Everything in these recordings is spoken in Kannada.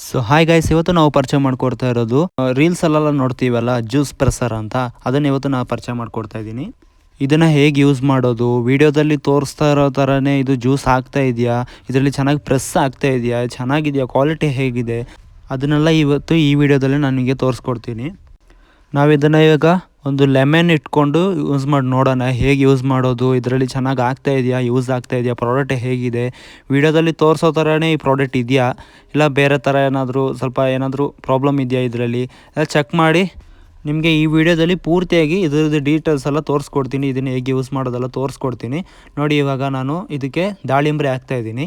ಸೊ ಹಾಯ್ ಗೈಸ್, ಇವತ್ತು ನಾವು ಪರಿಚಯ ಮಾಡ್ಕೊಡ್ತಾ ಇರೋದು ರೀಲ್ಸ್ ಅಲ್ಲೆಲ್ಲ ನೋಡ್ತೀವಲ್ಲ ಜ್ಯೂಸ್ ಪ್ರೆಸರ್ ಅಂತ. ಅದನ್ನು ಇವತ್ತು ನಾನು ಪರಿಚಯ ಮಾಡ್ಕೊಡ್ತಾ ಇದ್ದೀನಿ. ಇದನ್ನು ಹೇಗೆ ಯೂಸ್ ಮಾಡೋದು, ವಿಡಿಯೋದಲ್ಲಿ ತೋರಿಸ್ತಾ ಇರೋ ಥರನೇ ಇದು ಜ್ಯೂಸ್ ಆಗ್ತಾ ಇದೆಯಾ, ಇದರಲ್ಲಿ ಚೆನ್ನಾಗಿ ಪ್ರೆಸ್ ಆಗ್ತಾ ಇದೆಯಾ, ಚೆನ್ನಾಗಿದೆಯಾ, ಕ್ವಾಲಿಟಿ ಹೇಗಿದೆ, ಅದನ್ನೆಲ್ಲ ಇವತ್ತು ಈ ವಿಡಿಯೋದಲ್ಲಿ ನಾನು ನಿಮಗೆ ತೋರಿಸ್ಕೊಡ್ತೀನಿ. ನಾವು ಇದನ್ನು ಇವಾಗ ಒಂದು ಲೆಮನ್ ಇಟ್ಕೊಂಡು ಯೂಸ್ ಮಾಡಿ ನೋಡೋಣ, ಹೇಗೆ ಯೂಸ್ ಮಾಡೋದು, ಇದರಲ್ಲಿ ಚೆನ್ನಾಗಿ ಆಗ್ತಾ ಇದೆಯಾ, ಯೂಸ್ ಆಗ್ತಾ ಇದೆಯಾ, ಪ್ರಾಡಕ್ಟ್ ಹೇಗಿದೆ, ವಿಡಿಯೋದಲ್ಲಿ ತೋರಿಸೋ ಥರನೇ ಈ ಪ್ರಾಡಕ್ಟ್ ಇದೆಯಾ, ಇಲ್ಲ ಬೇರೆ ಥರ ಏನಾದರೂ ಪ್ರಾಬ್ಲಮ್ ಇದೆಯಾ ಇದರಲ್ಲಿ ಎಲ್ಲ ಚೆಕ್ ಮಾಡಿ ನಿಮಗೆ ಈ ವಿಡಿಯೋದಲ್ಲಿ ಪೂರ್ತಿಯಾಗಿ ಇದರದ್ದು ಡೀಟೇಲ್ಸ್ ಎಲ್ಲ ತೋರಿಸ್ಕೊಡ್ತೀನಿ. ಇದನ್ನು ಹೇಗೆ ಯೂಸ್ ಮಾಡೋದೆಲ್ಲ ತೋರಿಸ್ಕೊಡ್ತೀನಿ ನೋಡಿ. ಇವಾಗ ನಾನು ಇದಕ್ಕೆ ದಾಳಿಂಬ್ರೆ ಹಾಕ್ತಾಯಿದ್ದೀನಿ.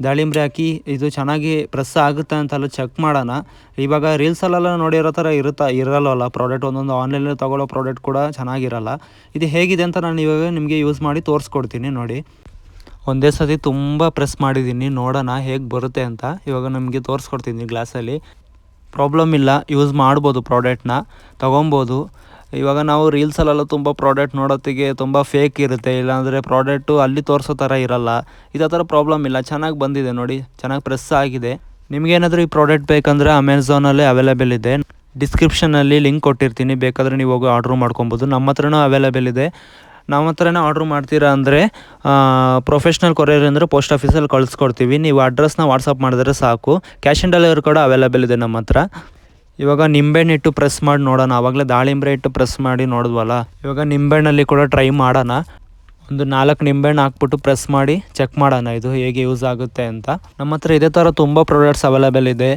ದಾಳಿಂಬ್ರೆ ಹಾಕಿ ಇದು ಚೆನ್ನಾಗಿ ಪ್ರೆಸ್ ಆಗುತ್ತೆ ಅಂತೆಲ್ಲ ಚೆಕ್ ಮಾಡೋಣ. ಇವಾಗ ರೀಲ್ಸಲ್ಲೆಲ್ಲ ನೋಡಿರೋ ಥರ ಇರಲ್ಲವಲ್ಲ ಪ್ರಾಡಕ್ಟ್. ಒಂದೊಂದು ಆನ್ಲೈನಲ್ಲಿ ತೊಗೊಳ್ಳೋ ಪ್ರಾಡಕ್ಟ್ ಕೂಡ ಚೆನ್ನಾಗಿರಲ್ಲ. ಇದು ಹೇಗಿದೆ ಅಂತ ನಾನು ಇವಾಗ ನಿಮಗೆ ಯೂಸ್ ಮಾಡಿ ತೋರಿಸ್ಕೊಡ್ತೀನಿ ನೋಡಿ. ಒಂದೇ ಸತಿ ತುಂಬ ಪ್ರೆಸ್ ಮಾಡಿದ್ದೀನಿ, ನೋಡೋಣ ಹೇಗೆ ಬರುತ್ತೆ ಅಂತ. ಇವಾಗ ನಮಗೆ ತೋರಿಸ್ಕೊಡ್ತೀನಿ ಗ್ಲಾಸಲ್ಲಿ. ಪ್ರಾಬ್ಲಮ್ ಇಲ್ಲ, ಯೂಸ್ ಮಾಡ್ಬೋದು, ಪ್ರಾಡಕ್ಟ್ನ ತೊಗೊಬೋದು. ಇವಾಗ ನಾವು ರೀಲ್ಸಲ್ಲೆಲ್ಲ ತುಂಬ ಪ್ರಾಡಕ್ಟ್ ನೋಡೋತ್ತಿಗೆ ತುಂಬ ಫೇಕ್ ಇರುತ್ತೆ, ಇಲ್ಲಾಂದರೆ ಪ್ರಾಡಕ್ಟು ಅಲ್ಲಿ ತೋರಿಸೋ ಥರ ಇರಲ್ಲ. ಇದೇ ಥರ ಪ್ರಾಬ್ಲಮ್ ಇಲ್ಲ, ಚೆನ್ನಾಗಿ ಬಂದಿದೆ ನೋಡಿ, ಚೆನ್ನಾಗಿ ಪ್ರೆಸ್ ಆಗಿದೆ. ನಿಮಗೇನಾದರೂ ಈ ಪ್ರಾಡಕ್ಟ್ ಬೇಕಂದರೆ ಅಮೆಝಾನಲ್ಲಿ ಅವೈಲೇಬಲ್ ಇದೆ. ಡಿಸ್ಕ್ರಿಪ್ಷನಲ್ಲಿ ಲಿಂಕ್ ಕೊಟ್ಟಿರ್ತೀನಿ, ಬೇಕಾದರೆ ನೀವು ಹೋಗಿ ಆರ್ಡ್ರ್ ಮಾಡ್ಕೊಬೋದು. ನಮ್ಮ ಹತ್ರನೂ ಅವೈಲೇಬಲ್ ಇದೆ. ನಮ್ಮ ಹತ್ರನೇ ಆರ್ಡ್ರ್ ಮಾಡ್ತೀರಾ ಅಂದರೆ ಪ್ರೊಫೆಷ್ನಲ್ ಕೊರಿಯರ್ ಅಂದರೆ ಪೋಸ್ಟ್ ಆಫೀಸಲ್ಲಿ ಕಳಿಸ್ಕೊಡ್ತೀವಿ. ನೀವು ಅಡ್ರೆಸ್ನ ವಾಟ್ಸಪ್ ಮಾಡಿದ್ರೆ ಸಾಕು. ಕ್ಯಾಶ್ ಆನ್ ಡೆಲಿವರಿ ಕೂಡ ಅವೈಲೇಬಲ್ ಇದೆ ನಮ್ಮ ಹತ್ರ. ಇವಾಗ ನಿಂಬೆಹಣ್ಣು ಇಟ್ಟು ಪ್ರೆಸ್ ಮಾಡಿ ನೋಡೋಣ. ಆವಾಗಲೇ ದಾಳಿಂಬ್ರೆ ಇಟ್ಟು ಪ್ರೆಸ್ ಮಾಡಿ ನೋಡಿದ್ವಲ್ಲ, ಇವಾಗ ನಿಂಬೆಹಣ್ಣಲ್ಲಿ ಕೂಡ ಟ್ರೈ ಮಾಡೋಣ. ಒಂದು 4 ನಿಂಬೆಹಣ್ಣು ಹಾಕ್ಬಿಟ್ಟು ಪ್ರೆಸ್ ಮಾಡಿ ಚೆಕ್ ಮಾಡೋಣ ಇದು ಹೇಗೆ ಯೂಸ್ ಆಗುತ್ತೆ ಅಂತ. ನಮ್ಮ ಹತ್ರ ಇದೇ ಥರ ತುಂಬ ಪ್ರಾಡಕ್ಟ್ಸ್ ಅವೈಲೇಬಲ್ ಇದೆ.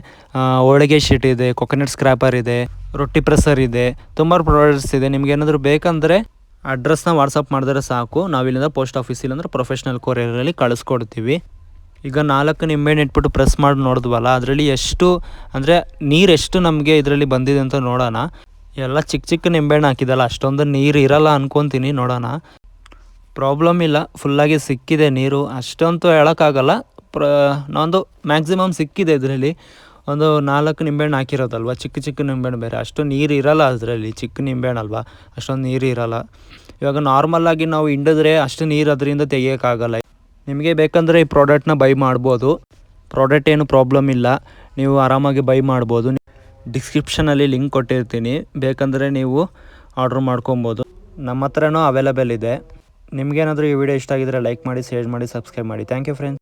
ಹೋಳಿಗೆ ಶೀಟ್ ಇದೆ, ಕೊಕೊನಟ್ ಸ್ಕ್ರ್ಯಾಪರ್ ಇದೆ, ರೊಟ್ಟಿ ಪ್ರೆಸರ್ ಇದೆ, ತುಂಬ ಪ್ರಾಡಕ್ಟ್ಸ್ ಇದೆ. ನಿಮ್ಗೆ ಏನಾದರೂ ಬೇಕಂದರೆ ಅಡ್ರೆಸ್ನ ವಾಟ್ಸಪ್ ಮಾಡಿದ್ರೆ ಸಾಕು. ನಾವಿಲ್ಲಿಂದ ಪೋಸ್ಟ್ ಆಫೀಸ್ ಇಲ್ಲಾಂದರೆ ಪ್ರೊಫೆಷ್ನಲ್ ಕೊರಿಯರಲ್ಲಿ ಕಳಿಸ್ಕೊಡ್ತೀವಿ. ಈಗ 4 ನಿಂಬೆಹಣ್ಣು ಇಟ್ಬಿಟ್ಟು ಪ್ರೆಸ್ ಮಾಡಿ ನೋಡಿದ್ವಲ್ಲ, ಅದರಲ್ಲಿ ಎಷ್ಟು ಅಂದರೆ ನೀರೆಷ್ಟು ನಮಗೆ ಇದರಲ್ಲಿ ಬಂದಿದೆ ಅಂತ ನೋಡೋಣ. ಎಲ್ಲ ಚಿಕ್ಕ ಚಿಕ್ಕ ನಿಂಬೆಹಣ್ಣು ಹಾಕಿದಲ್ಲ, ಅಷ್ಟೊಂದು ನೀರು ಇರಲ್ಲ ಅಂದ್ಕೊತೀನಿ. ನೋಡೋಣ, ಪ್ರಾಬ್ಲಮ್ ಇಲ್ಲ, ಫುಲ್ಲಾಗಿ ಸಿಕ್ಕಿದೆ ನೀರು. ಅಷ್ಟಂತೂ ಹೇಳೋಕ್ಕಾಗಲ್ಲ, ನಾನೊಂದು ಮ್ಯಾಕ್ಸಿಮಮ್ ಸಿಕ್ಕಿದೆ ಇದರಲ್ಲಿ. ಒಂದು 4 ನಿಂಬೆಹಣ್ಣು ಹಾಕಿರೋದಲ್ವ, ಚಿಕ್ಕ ಚಿಕ್ಕ ನಿಂಬೆಹಣ್ಣು ಬೇರೆ, ಅಷ್ಟು ನೀರು ಇರಲ್ಲ ಅದರಲ್ಲಿ. ಚಿಕ್ಕ ನಿಂಬೆಹಣ್ಣು ಅಲ್ವಾ, ಅಷ್ಟೊಂದು ನೀರು ಇರಲ್ಲ. ಇವಾಗ ನಾರ್ಮಲಾಗಿ ನಾವು ಹಿಂಡಿದ್ರೆ ಅಷ್ಟು ನೀರು ಅದರಿಂದ ತೆಗಿಯೋಕ್ಕಾಗಲ್ಲ. ನಿಮಗೆ ಬೇಕಂದರೆ ಈ ಪ್ರಾಡಕ್ಟ್ನ ಬೈ ಮಾಡ್ಬೋದು. ಪ್ರಾಡಕ್ಟ್ ಏನು ಪ್ರಾಬ್ಲಮ್ ಇಲ್ಲ, ನೀವು ಆರಾಮಾಗಿ ಬೈ ಮಾಡ್ಬೋದು. ಡಿಸ್ಕ್ರಿಪ್ಷನಲ್ಲಿ ಲಿಂಕ್ ಕೊಟ್ಟಿರ್ತೀನಿ, ಬೇಕಂದರೆ ನೀವು ಆರ್ಡ್ರ್ ಮಾಡ್ಕೊಬೋದು. ನಮ್ಮ ಹತ್ರನೂ ಅವೈಲೇಬಲ್ ಇದೆ. ನಿಮಗೇನಾದರೂ ಈ ವಿಡಿಯೋ ಇಷ್ಟ ಆಗಿದ್ರೆ ಲೈಕ್ ಮಾಡಿ, ಶೇರ್ ಮಾಡಿ, ಸಬ್ಸ್ಕ್ರೈಬ್ ಮಾಡಿ. Thank you friends.